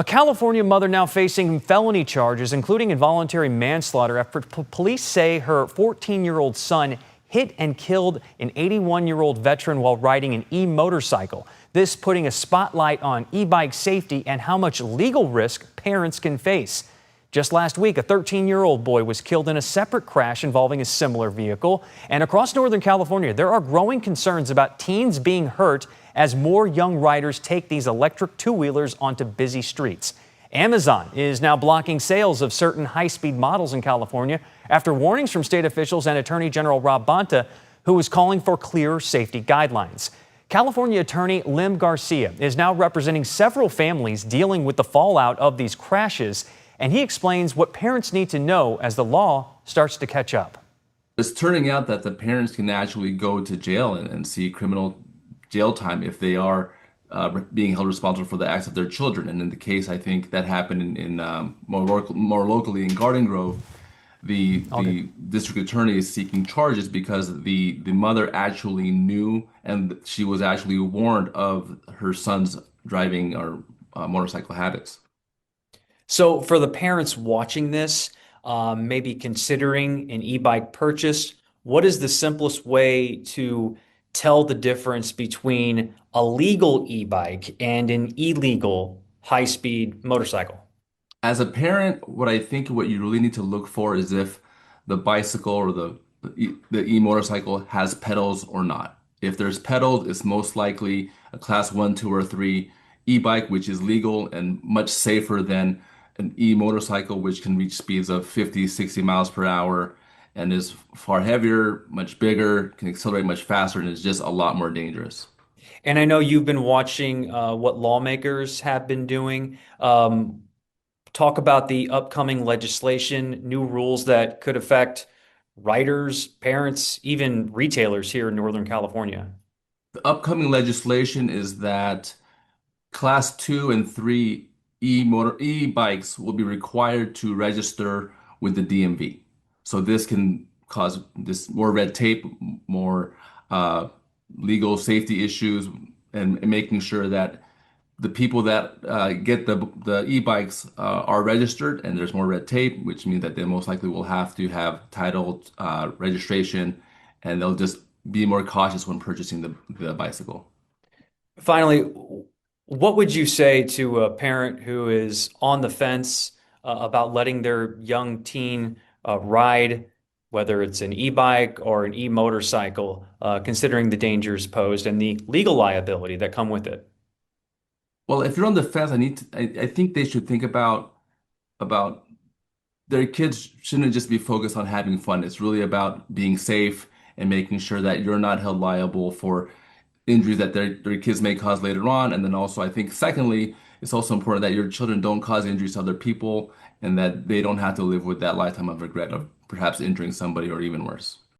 A California mother now facing felony charges, including involuntary manslaughter, after police say her 14-year-old son hit and killed an 81-year-old veteran while riding an e-motorcycle. This putting a spotlight on e-bike safety and how much legal risk parents can face. Just last week, a 13-year-old boy was killed in a separate crash involving a similar vehicle. And across Northern California, there are growing concerns about teens being hurt as more young riders take these electric two-wheelers onto busy streets. Amazon is now blocking sales of certain high-speed models in California after warnings from state officials and Attorney General Rob Bonta, who is calling for clearer safety guidelines. California attorney Lim Garcia is now representing several families dealing with the fallout of these crashes, and he explains what parents need to know as the law starts to catch up. It's turning out that the parents can actually go to jail and see criminal jail time if they are being held responsible for the acts of their children. And in the case, I think that happened in more locally in Garden Grove, the district attorney is seeking charges because the mother actually knew and she was actually warned of her son's driving or motorcycle habits. So for the parents watching this, maybe considering an e-bike purchase, what is the simplest way to tell the difference between a legal e-bike and an illegal high-speed motorcycle? As a parent, what you really need to look for is if the bicycle or the e-motorcycle has pedals or not. If there's pedals, it's most likely a class 1, 2, or 3 e-bike, which is legal and much safer than an e-motorcycle, which can reach speeds of 50, 60 miles per hour and is far heavier, much bigger, can accelerate much faster, and is just a lot more dangerous. And I know you've been watching what lawmakers have been doing. Talk about the upcoming legislation, new rules that could affect riders, parents, even retailers here in Northern California. The upcoming legislation is that class 2 and 3 e-bikes will be required to register with the DMV. So this can cause more red tape, more legal safety issues, and making sure that the people that get the e-bikes are registered, and there's more red tape, which means that they most likely will have to have title registration, and they'll just be more cautious when purchasing the bicycle. Finally, what would you say to a parent who is on the fence about letting their young teen ride, whether it's an e-bike or an e-motorcycle, considering the dangers posed and the legal liability that come with it? Well, if you're on the fence, I think they should think about their kids shouldn't just be focused on having fun. It's really about being safe and making sure that you're not held liable for injuries that their kids may cause later on. And then also, I think, secondly, it's also important that your children don't cause injuries to other people and that they don't have to live with that lifetime of regret of perhaps injuring somebody or even worse.